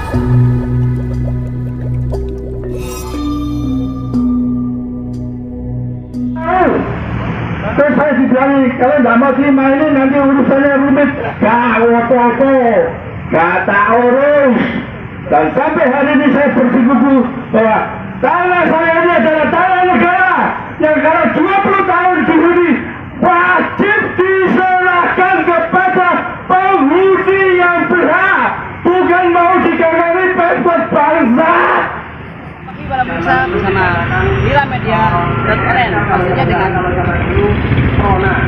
Terus saya dibilangin, kalau nggak mau terima ini nanti urusannya rumit. Gak apa-apa, gak tak urus. Dan sampai hari ini saya bersikuku bahwa tanah saya ini adalah tanah negara yang kalau 20 tahun dihuni wajib diserahkan kepada penghuni yang berhak, bukan mau diganggu pemkot bangsa. Para pemirsa bersama Mira Media .online pastinya dengan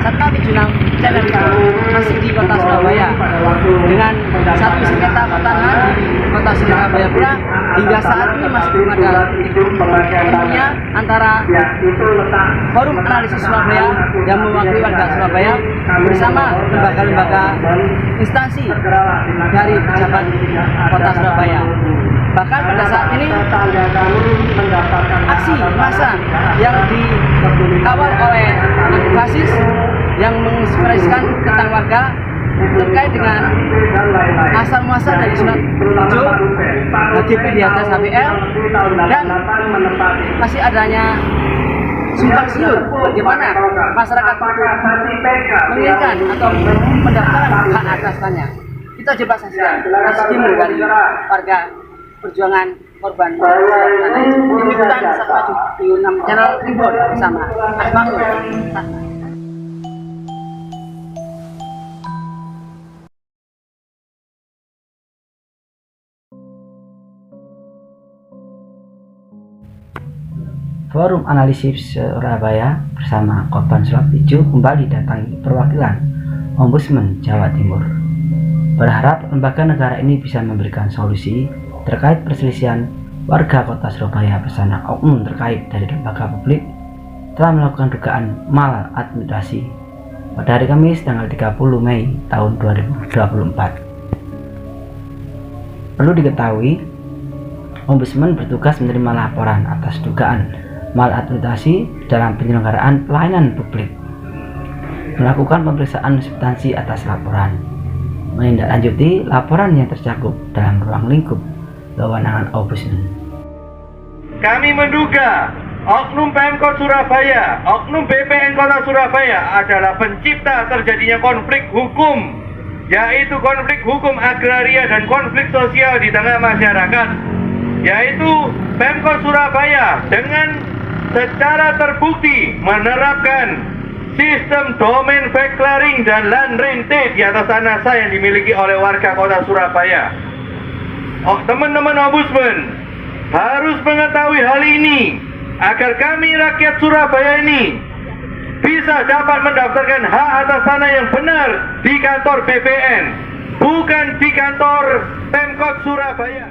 serta Tijunang Channel masih di kota Surabaya dengan satu sengketa pertanahan di kota Surabaya pula hingga saat ini masih belum ada tentunya antara Forum Analisis Surabaya yang mewakili warga Surabaya bersama lembaga-lembaga instansi dari pejabat kota Surabaya. Bahkan pada saat ini aksi massa yang dikawal oleh anti-fasis yang menginspirasikan tentang warga terkait dengan asal muasal dari Surat Ijo, HGP di atas HPL, dan masih adanya simpang siur bagaimana masyarakat menginginkan atau mendaftarkan hak atas tanah. Kita coba saksikan testimoni dari warga perjuangan korban liputan Satu di 6 channel Tribun bersama Asmaul. Forum Analisis Surabaya bersama korban Surat Ijo kembali datangi perwakilan Ombudsman Jawa Timur. Berharap lembaga negara ini bisa memberikan solusi terkait perselisihan warga kota Surabaya bersama oknum terkait dari lembaga publik telah melakukan dugaan maladministrasi pada hari Kamis tanggal 30 Mei tahun 2024. Perlu diketahui, Ombudsman bertugas menerima laporan atas dugaan maladministrasi dalam penyelenggaraan pelayanan publik, melakukan pemeriksaan substansi atas laporan, menindaklanjuti laporan yang tercakup dalam ruang lingkup kewenangan Ombudsman. Kami menduga oknum Pemkot Surabaya, oknum BPN Kota Surabaya adalah pencipta terjadinya konflik hukum, yaitu konflik hukum agraria dan konflik sosial di tengah masyarakat, yaitu Pemkot Surabaya dengan secara terbukti menerapkan sistem domain fake clearing dan land rente di atas tanah sah yang dimiliki oleh warga kota Surabaya. Teman-teman Ombudsman harus mengetahui hal ini agar kami rakyat Surabaya ini bisa dapat mendaftarkan hak atas tanah yang benar di kantor BPN, bukan di kantor Pemkot Surabaya.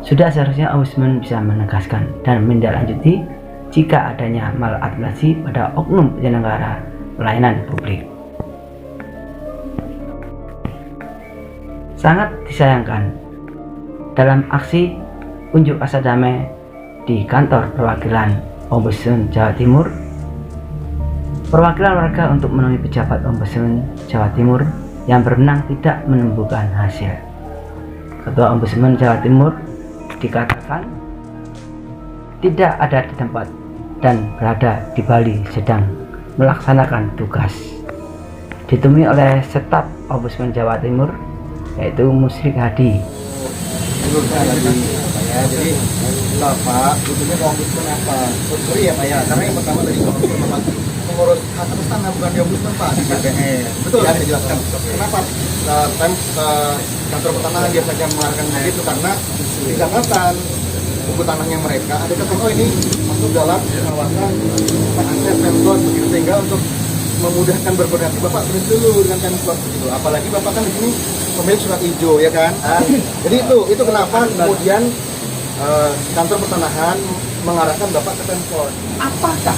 Sudah seharusnya Ombudsman bisa menegaskan dan menindaklanjuti jika adanya maladministrasi pada oknum penyelenggara pelayanan publik. Sangat disayangkan, dalam aksi unjuk rasa damai di kantor perwakilan Ombudsman Jawa Timur, perwakilan warga untuk menemui pejabat Ombudsman Jawa Timur yang berwenang tidak menemukan hasil. Ketua Ombudsman Jawa Timur dikatakan tidak ada di tempat dan berada di Bali sedang melaksanakan tugas. Ditemui oleh staf Ombudsman Jawa Timur yaitu Musrik Hadi. Jadi Bapak butuhnya ke Ombudsman apa? Sorry ya Pak ya, karena yang pertama dari Ombudsman Bapak mengurus hak atas tanah bukan di Ombudsman Pak, di BPN. Betul ya, saya jelaskan. Kenapa kantor pertanahan biasanya mengeluarkan begitu? Karena di catatan buku tanahnya mereka ada catatan, oh ini masuk dalam kawasan aset Pemkot begitu, sehingga untuk memudahkan berkoordinasi Bapak tulis dulu dengan Pemkot begitu. Apalagi Bapak kan di sini pemilik surat hijau ya kan. Jadi itu kenapa kemudian kantor pertanahan mengarahkan Bapak ke Pemkot. Apakah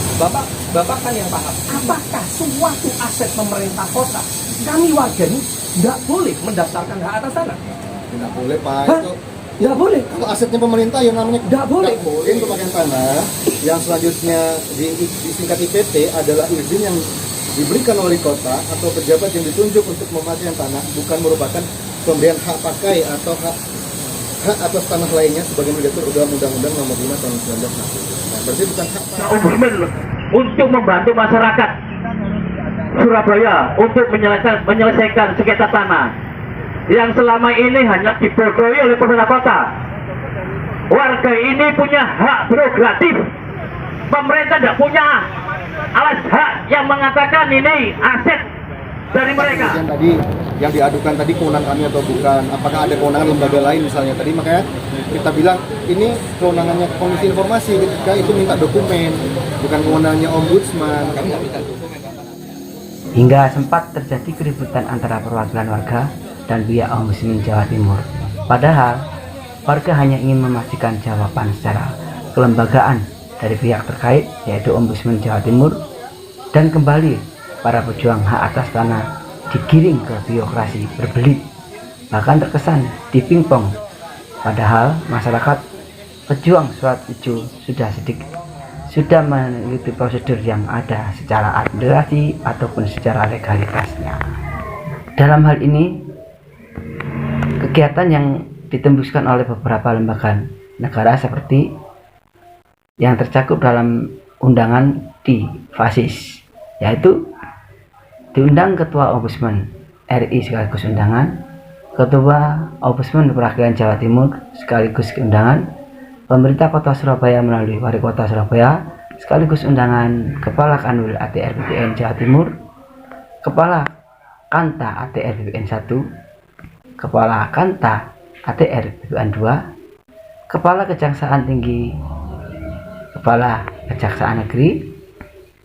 Bapak kan yang paham? Apakah suatu aset pemerintah kota kami warga ini tidak boleh mendaftarkan hak atas tanah? Tidak boleh Pak. Hah? Itu Tidak boleh. kalau asetnya pemerintah yang namanya Tidak boleh. Untuk pemakaian tanah yang selanjutnya disingkat IPT adalah izin yang diberikan oleh kota atau pejabat yang ditunjuk untuk memakaian tanah, bukan merupakan pemberian hak pakai atau hak atas tanah lainnya sebagaimana diatur dalam Undang-Undang Nomor 5 Tahun 1960. Nah, berarti bukan hak pakai. Ombudsman untuk membantu masyarakat Surabaya untuk menyelesaikan sengketa tanah yang selama ini hanya dibodohi oleh pemerintah kota. Warga ini punya hak prerogatif. Pemerintah tidak punya alas hak yang mengatakan ini aset dari mereka. Yang tadi yang diadukan tadi kewenangan kami atau bukan, apakah ada kewenangan lembaga lain misalnya tadi, makanya kita bilang ini kewenangannya Komisi Informasi ketika itu minta dokumen, bukan kewenangannya Ombudsman. Kami nggak minta dokumen. Hingga sempat terjadi keributan antara perwakilan warga dan pihak Ombudsman Jawa Timur. Padahal warga hanya ingin memastikan jawaban secara kelembagaan dari pihak terkait, yaitu Ombudsman Jawa Timur, dan kembali para pejuang hak atas tanah digiring ke birokrasi berbelit, bahkan terkesan dipingpong. Padahal masyarakat pejuang surat ijo sudah mengikuti prosedur yang ada secara administrasi ataupun secara legalitasnya. Dalam hal ini, kegiatan yang ditembuskan oleh beberapa lembaga negara seperti yang tercakup dalam undangan di FASIS, yaitu diundang Ketua Ombudsman RI sekaligus undangan, Ketua Ombudsman Perwakilan Jawa Timur sekaligus undangan, pemerintah Kota Surabaya melalui Wali Kota Surabaya sekaligus undangan, Kepala Kanwil ATR BPN Jawa Timur, Kepala Kanta ATR BPN 1, Kepala Kanta ATR BPN 2, Kepala Kejaksaan Tinggi, Kepala Kejaksaan Negeri,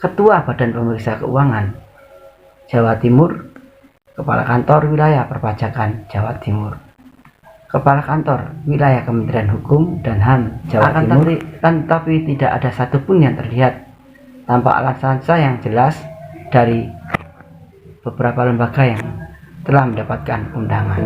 Ketua Badan Pemeriksa Keuangan Jawa Timur, Kepala Kantor Wilayah Perpajakan Jawa Timur, Kepala Kantor Wilayah Kementerian Hukum dan HAM Jawa Timur. Tapi tidak ada satupun yang terlihat tanpa alasan yang jelas dari beberapa lembaga yang telah mendapatkan undangan.